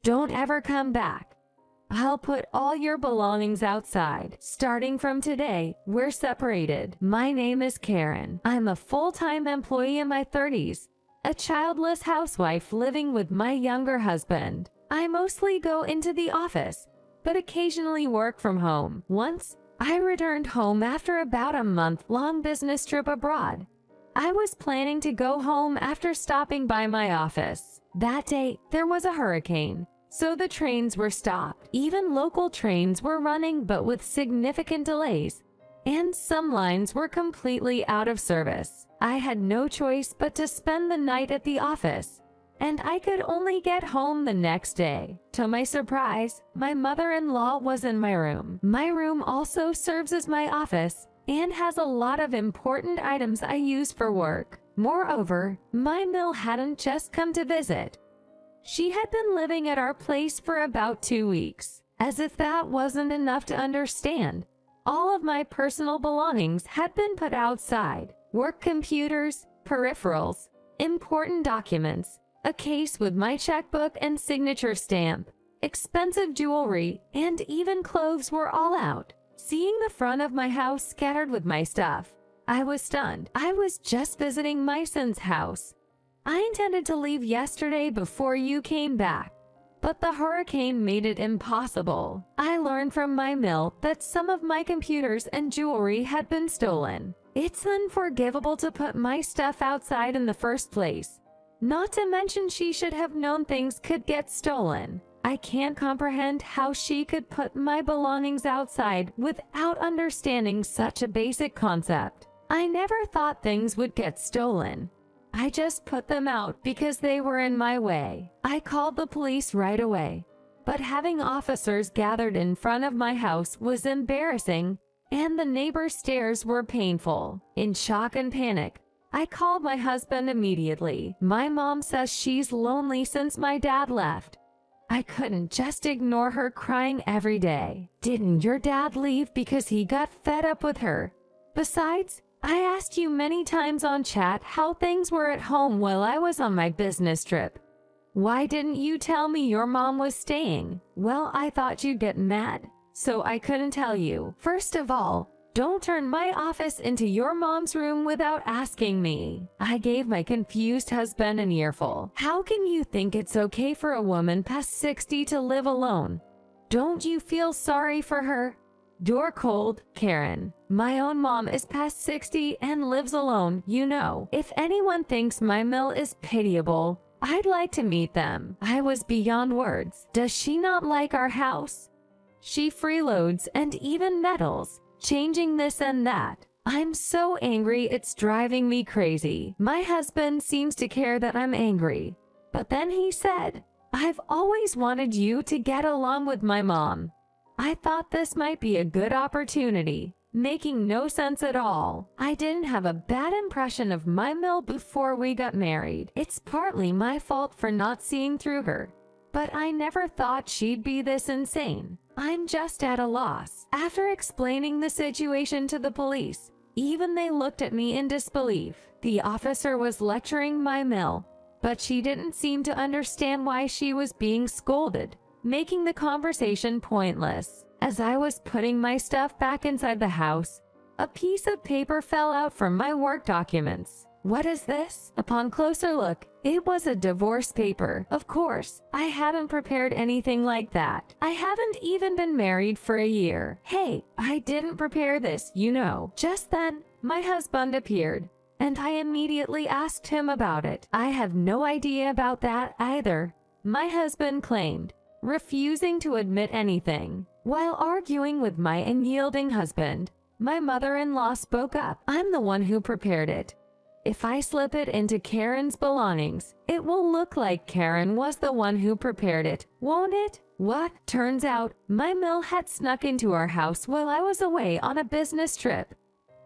Don't ever come back. I'll put all your belongings outside. Starting from today, we're separated. My name is Karen. I'm a full-time employee in my 30s, a childless housewife living with my younger husband. I mostly go into the office, but occasionally work from home. Once, I returned home after about a month-long business trip abroad. I was planning to go home after stopping by my office. That day, there was a hurricane, so the trains were stopped. Even local trains were running but with significant delays, and some lines were completely out of service. I had no choice but to spend the night at the office, and I could only get home the next day. To my surprise, my mother-in-law was in my room. My room also serves as my office and has a lot of important items I use for work. Moreover, my Mill hadn't just come to visit. She had been living at our place for about 2 weeks. As if that wasn't enough to understand, all of my personal belongings had been put outside. Work computers, peripherals, important documents, a case with my checkbook and signature stamp, expensive jewelry, and even clothes were all out. Seeing the front of my house scattered with my stuff, I was stunned. I was just visiting my son's house. I intended to leave yesterday before you came back, but the hurricane made it impossible. I learned from my Mill that some of my computers and jewelry had been stolen. It's unforgivable to put my stuff outside in the first place. Not to mention she should have known things could get stolen. I can't comprehend how she could put my belongings outside without understanding such a basic concept. I never thought things would get stolen. I just put them out because they were in my way. I called the police right away, but having officers gathered in front of my house was embarrassing, and the neighbors' stares were painful. In shock and panic, I called my husband immediately. My mom says she's lonely since my dad left. I couldn't just ignore her crying every day. Didn't your dad leave because he got fed up with her? Besides, I asked you many times on chat how things were at home while I was on my business trip. Why didn't you tell me your mom was staying? Well, I thought you'd get mad, so I couldn't tell you. First of all, don't turn my office into your mom's room without asking me. I gave my confused husband an earful. How can you think it's okay for a woman past 60 to live alone? Don't you feel sorry for her? You're cold, Karen. My own mom is past 60 and lives alone, you know. If anyone thinks my Mill is pitiable, I'd like to meet them. I was beyond words. Does she not like our house? She freeloads and even meddles, changing this and that. I'm so angry it's driving me crazy. My husband seems to care that I'm angry. But then he said, I've always wanted you to get along with my mom. I thought this might be a good opportunity, making no sense at all. I didn't have a bad impression of my Mill before we got married. It's partly my fault for not seeing through her, but I never thought she'd be this insane. I'm just at a loss. After explaining the situation to the police, even they looked at me in disbelief. The officer was lecturing my Mill, but she didn't seem to understand why she was being scolded, making the conversation pointless. As I was putting my stuff back inside the house, a piece of paper fell out from my work documents. What is this? Upon closer look, it was a divorce paper. Of course, I hadn't prepared anything like that. I haven't even been married for a year. Hey, I didn't prepare this, you know. Just then, my husband appeared, and I immediately asked him about it. I have no idea about that either, my husband claimed, refusing to admit anything. While arguing with my unyielding husband, my mother-in-law spoke up. I'm the one who prepared it. If I slip it into Karen's belongings, it will look like Karen was the one who prepared it, won't it? What? Turns out, my Mill had snuck into our house while I was away on a business trip.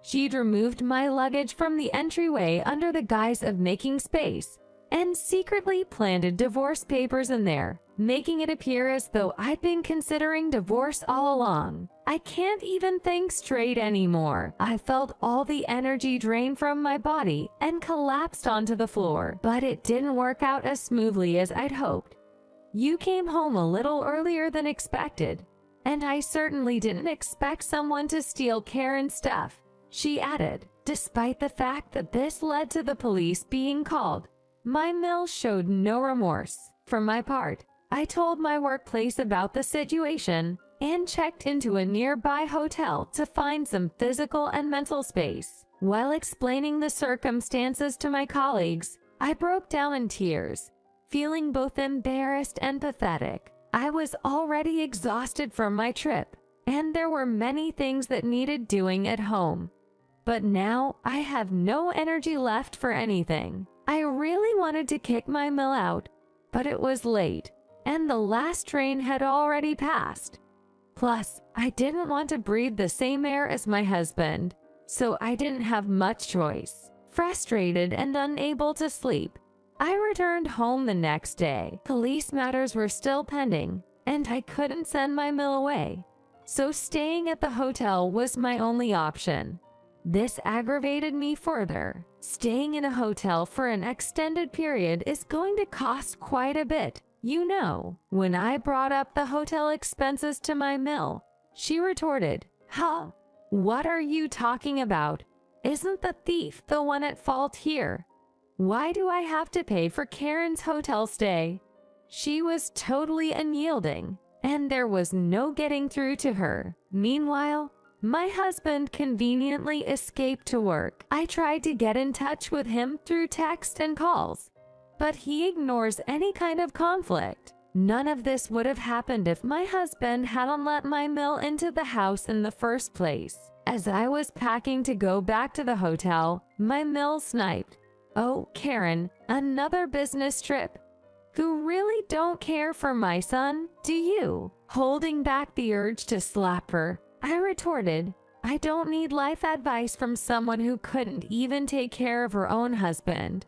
She'd removed my luggage from the entryway under the guise of making space, and secretly planted divorce papers in there, making it appear as though I'd been considering divorce all along. I can't even think straight anymore. I felt all the energy drain from my body and collapsed onto the floor, but it didn't work out as smoothly as I'd hoped. You came home a little earlier than expected, and I certainly didn't expect someone to steal Karen's stuff," she added. Despite the fact that this led to the police being called, my Mill showed no remorse. For my part, I told my workplace about the situation and checked into a nearby hotel to find some physical and mental space. While explaining the circumstances to my colleagues, I broke down in tears, feeling both embarrassed and pathetic. I was already exhausted from my trip, and there were many things that needed doing at home. But now I have no energy left for anything. I really wanted to kick my Mill out, but it was late, and the last train had already passed. Plus, I didn't want to breathe the same air as my husband, so I didn't have much choice. Frustrated and unable to sleep, I returned home the next day. Police matters were still pending, and I couldn't send my Mill away, so staying at the hotel was my only option. This aggravated me further. Staying in a hotel for an extended period is going to cost quite a bit. You know, when I brought up the hotel expenses to my Mill, she retorted, "Huh? What are you talking about? Isn't the thief the one at fault here? Why do I have to pay for Karen's hotel stay?" She was totally unyielding, and there was no getting through to her. Meanwhile, my husband conveniently escaped to work. I tried to get in touch with him through text and calls, but he ignores any kind of conflict. None of this would have happened if my husband hadn't let my Mill into the house in the first place. As I was packing to go back to the hotel, my Mill sniped, "Oh, Karen, another business trip? You really don't care for my son, do you?" Holding back the urge to slap her, I retorted, "I don't need life advice from someone who couldn't even take care of her own husband.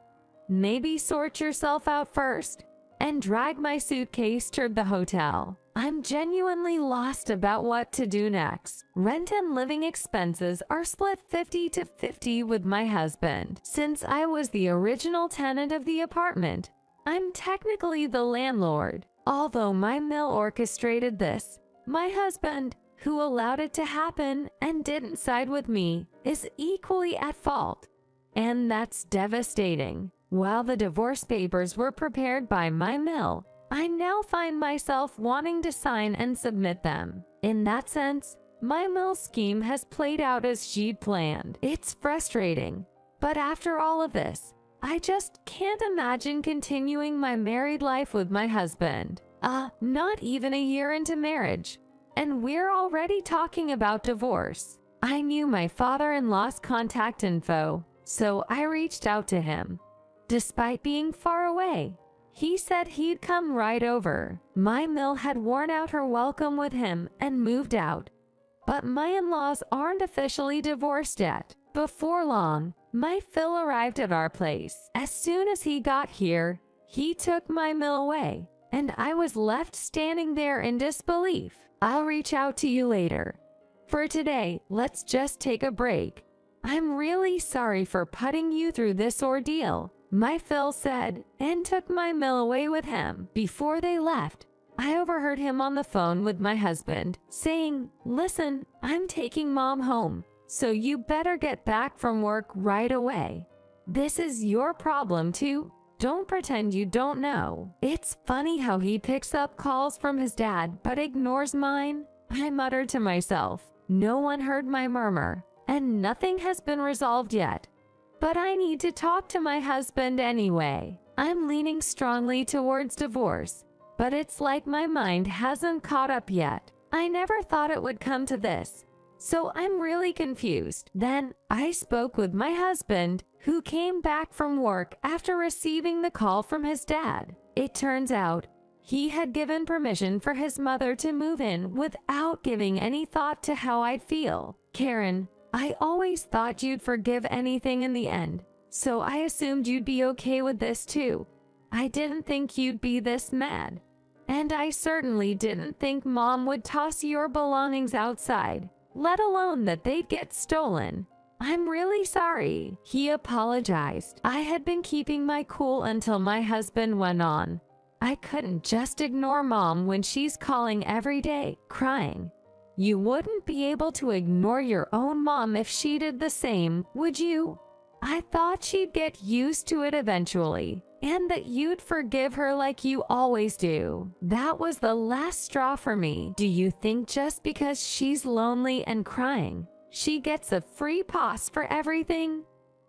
Maybe sort yourself out first," and drag my suitcase toward the hotel. I'm genuinely lost about what to do next. Rent and living expenses are split 50-50 with my husband. Since I was the original tenant of the apartment, I'm technically the landlord. Although my Mill orchestrated this, my husband, who allowed it to happen and didn't side with me, is equally at fault. And that's devastating. While the divorce papers were prepared by my Mill, I now find myself wanting to sign and submit them. In that sense, my Mill scheme has played out as she'd planned. It's frustrating, but after all of this, I just can't imagine continuing my married life with my husband. Not even a year into marriage, and we're already talking about divorce. I knew my father-in-law's contact info, so I reached out to him. Despite being far away, he said he'd come right over. My Mill had worn out her welcome with him and moved out, but my in-laws aren't officially divorced yet. Before long, my Phil arrived at our place. As soon as he got here, he took my Mill away, and I was left standing there in disbelief. I'll reach out to you later. For today, let's just take a break. I'm really sorry for putting you through this ordeal, my Phil said, and took my Mill away with him. Before they left, I overheard him on the phone with my husband, saying, "Listen, I'm taking Mom home, so you better get back from work right away. This is your problem too. Don't pretend you don't know." It's funny how he picks up calls from his dad but ignores mine. I muttered to myself. No one heard my murmur, and nothing has been resolved yet. But I need to talk to my husband anyway. I'm leaning strongly towards divorce, but it's like my mind hasn't caught up yet. I never thought it would come to this, so I'm really confused. Then I spoke with my husband, who came back from work after receiving the call from his dad. It turns out he had given permission for his mother to move in without giving any thought to how I'd feel. "Karen, I always thought you'd forgive anything in the end, so I assumed you'd be okay with this too. I didn't think you'd be this mad. And I certainly didn't think Mom would toss your belongings outside, let alone that they'd get stolen. I'm really sorry." He apologized. I had been keeping my cool until my husband went on, I couldn't just ignore mom when she's calling every day, crying. You wouldn't be able to ignore your own mom if she did the same, would you? I thought she'd get used to it eventually, and that you'd forgive her like you always do. That was the last straw for me. Do you think just because she's lonely and crying, she gets a free pass for everything?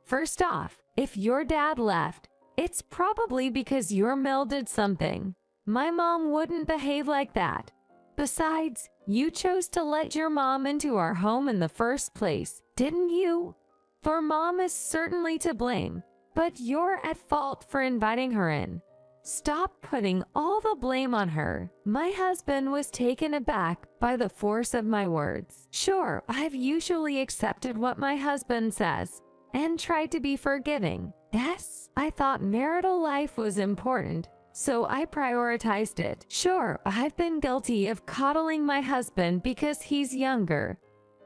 First off, if your dad left, it's probably because your Mel did something. My mom wouldn't behave like that. Besides, you chose to let your mom into our home in the first place, didn't you? For mom is certainly to blame, but you're at fault for inviting her in. Stop putting all the blame on her. My husband was taken aback by the force of my words. Sure, I've usually accepted what my husband says and tried to be forgiving. Yes, I thought marital life was important, so I prioritized it. Sure, I've been guilty of coddling my husband because he's younger,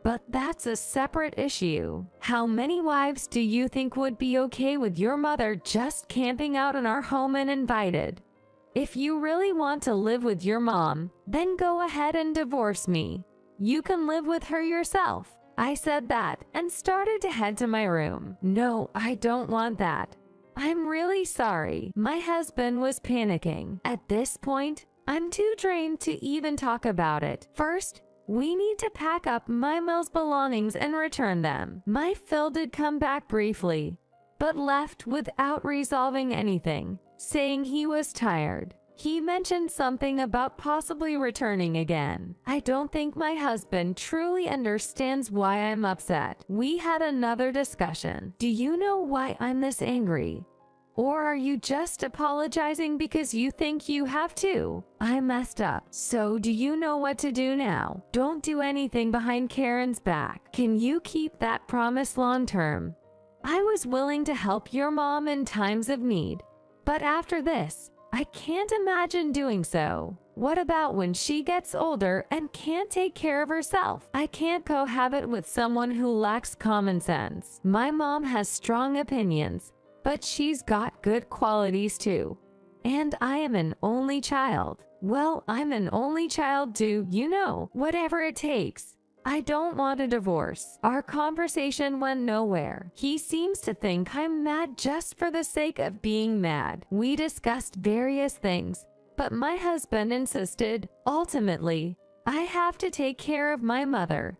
but that's a separate issue. How many wives do you think would be okay with your mother just camping out in our home uninvited? If you really want to live with your mom, then go ahead and divorce me. You can live with her yourself. I said that and started to head to my room. No, I don't want that. I'm really sorry. My husband was panicking. At this point, I'm too drained to even talk about it. First, we need to pack up my Mel's belongings and return them. My Phil did come back briefly, but left without resolving anything, saying he was tired. He mentioned something about possibly returning again. I don't think my husband truly understands why I'm upset. We had another discussion. Do you know why I'm this angry? Or are you just apologizing because you think you have to? I messed up. So do you know what to do now? Don't do anything behind Karen's back. Can you keep that promise long term? I was willing to help your mom in times of need, but after this, I can't imagine doing so. What about when she gets older and can't take care of herself? I can't cohabit with someone who lacks common sense. My mom has strong opinions, but she's got good qualities too. And I am an only child. Well, I'm an only child too, you know, whatever it takes. I don't want a divorce. Our conversation went nowhere. He seems to think I'm mad just for the sake of being mad. We discussed various things, but my husband insisted, ultimately, I have to take care of my mother.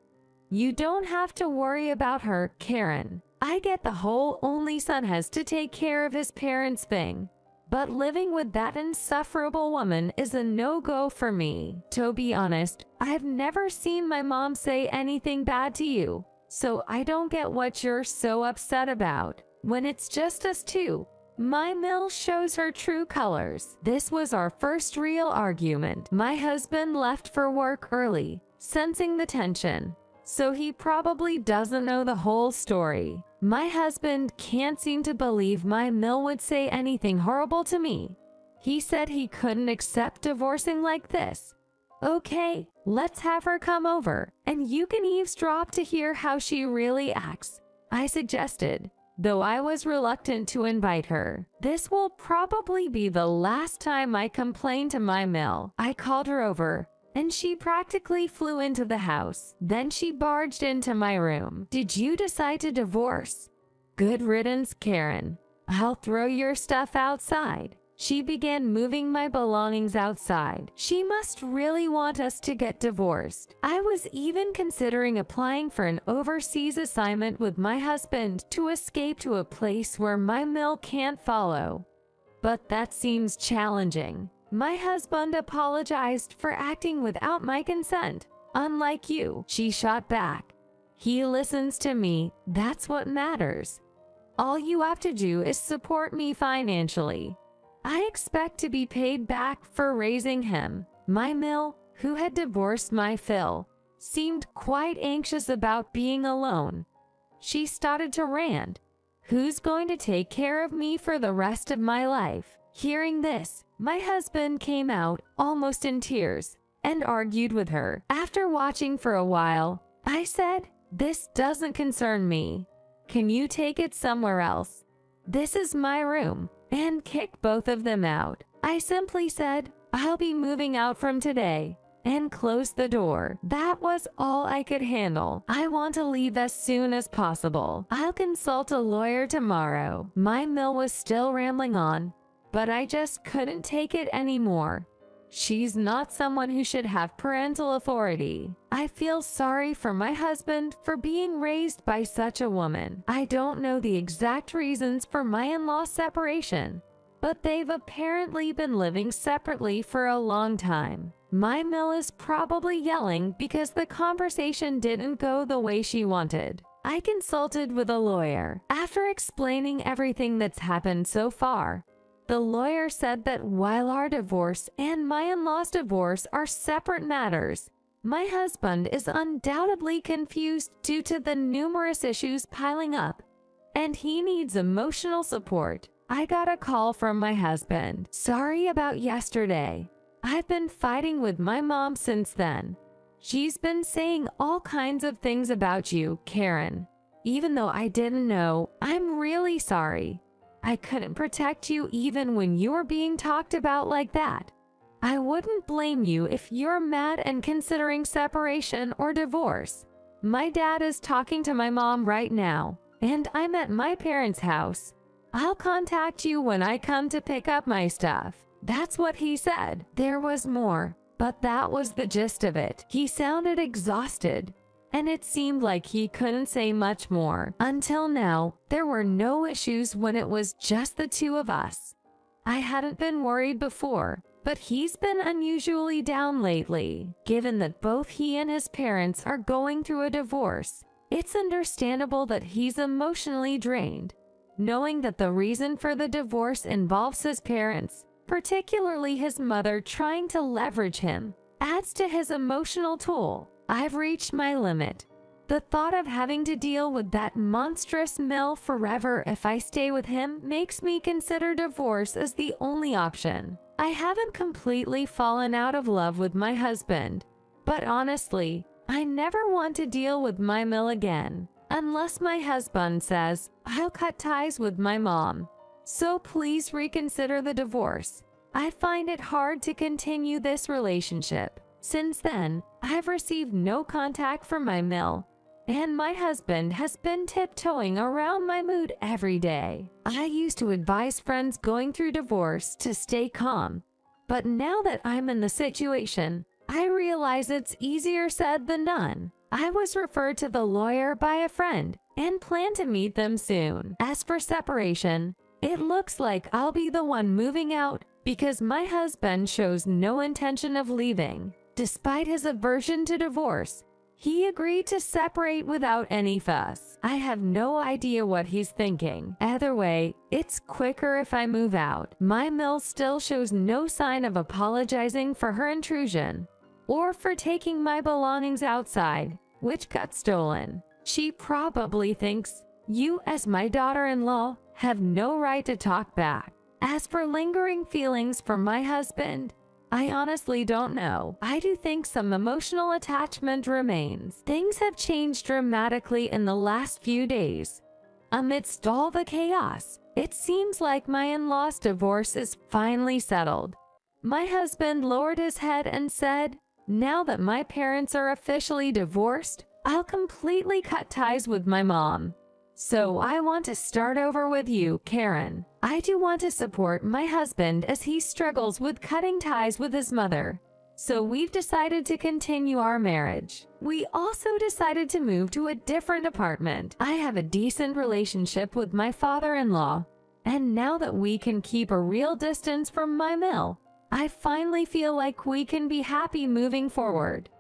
You don't have to worry about her, Karen. I get the whole only son has to take care of his parents thing, but living with that insufferable woman is a no-go for me. To be honest, I've never seen my mom say anything bad to you, so I don't get what you're so upset about. When it's just us two, my Mel shows her true colors. This was our first real argument. My husband left for work early, sensing the tension, so he probably doesn't know the whole story. My husband can't seem to believe my Mel would say anything horrible to me. He said he couldn't accept divorcing like this. Okay, let's have her come over, and you can eavesdrop to hear how she really acts, I suggested, though I was reluctant to invite her. This will probably be the last time I complain to my Mel. I called her over, and she practically flew into the house. Then she barged into my room. Did you decide to divorce? Good riddance, Karen. I'll throw your stuff outside. She began moving my belongings outside. She must really want us to get divorced. I was even considering applying for an overseas assignment with my husband to escape to a place where my Mel can't follow. But that seems challenging. My husband apologized for acting without my consent. Unlike you, she shot back. He listens to me, that's what matters. All you have to do is support me financially. I expect to be paid back for raising him. My Mel, who had divorced my Phil, seemed quite anxious about being alone. She started to rant. Who's going to take care of me for the rest of my life? Hearing this, my husband came out, almost in tears, and argued with her. After watching for a while, I said, "This doesn't concern me. Can you take it somewhere else? This is my room," and kicked both of them out. I simply said, "I'll be moving out from today," and closed the door. That was all I could handle. I want to leave as soon as possible. I'll consult a lawyer tomorrow. My mill was still rambling on, but I just couldn't take it anymore. She's not someone who should have parental authority. I feel sorry for my husband for being raised by such a woman. I don't know the exact reasons for my in-law separation, but they've apparently been living separately for a long time. My mill is probably yelling because the conversation didn't go the way she wanted. I consulted with a lawyer. After explaining everything that's happened so far, the lawyer said that while our divorce and my in-law's divorce are separate matters, my husband is undoubtedly confused due to the numerous issues piling up, and he needs emotional support. I got a call from my husband. "Sorry about yesterday. I've been fighting with my mom since then. She's been saying all kinds of things about you, Karen. Even though I didn't know, I'm really sorry. I couldn't protect you even when you were being talked about like that. I wouldn't blame you if you're mad and considering separation or divorce. My dad is talking to my mom right now, and I'm at my parents' house. I'll contact you when I come to pick up my stuff." That's what he said. There was more, but that was the gist of it. He sounded exhausted, and it seemed like he couldn't say much more. Until now, there were no issues when it was just the two of us. I hadn't been worried before, but he's been unusually down lately. Given that both he and his parents are going through a divorce, it's understandable that he's emotionally drained. Knowing that the reason for the divorce involves his parents, particularly his mother trying to leverage him, adds to his emotional toll. I've reached my limit. The thought of having to deal with that monstrous mill forever if I stay with him makes me consider divorce as the only option. I haven't completely fallen out of love with my husband, but honestly, I never want to deal with my mill again, unless my husband says I'll cut ties with my mom. So please reconsider the divorce. I find it hard to continue this relationship. Since then, I've received no contact from my mill, and my husband has been tiptoeing around my mood every day. I used to advise friends going through divorce to stay calm, but now that I'm in the situation, I realize it's easier said than done. I was referred to the lawyer by a friend and plan to meet them soon. As for separation, it looks like I'll be the one moving out because my husband shows no intention of leaving. Despite his aversion to divorce, he agreed to separate without any fuss. I have no idea what he's thinking. Either way, it's quicker if I move out. My mill still shows no sign of apologizing for her intrusion or for taking my belongings outside, which got stolen. She probably thinks you, as my daughter-in-law, have no right to talk back. As for lingering feelings for my husband, I honestly don't know. I do think some emotional attachment remains. Things have changed dramatically in the last few days. Amidst all the chaos, it seems like my in-law's divorce is finally settled. My husband lowered his head and said, "Now that my parents are officially divorced, I'll completely cut ties with my mom. So I want to start over with you, Karen. I do want to support my husband as he struggles with cutting ties with his mother. So we've decided to continue our marriage. We also decided to move to a different apartment. I have a decent relationship with my father-in-law, and now that we can keep a real distance from my mill, I finally feel like we can be happy moving forward."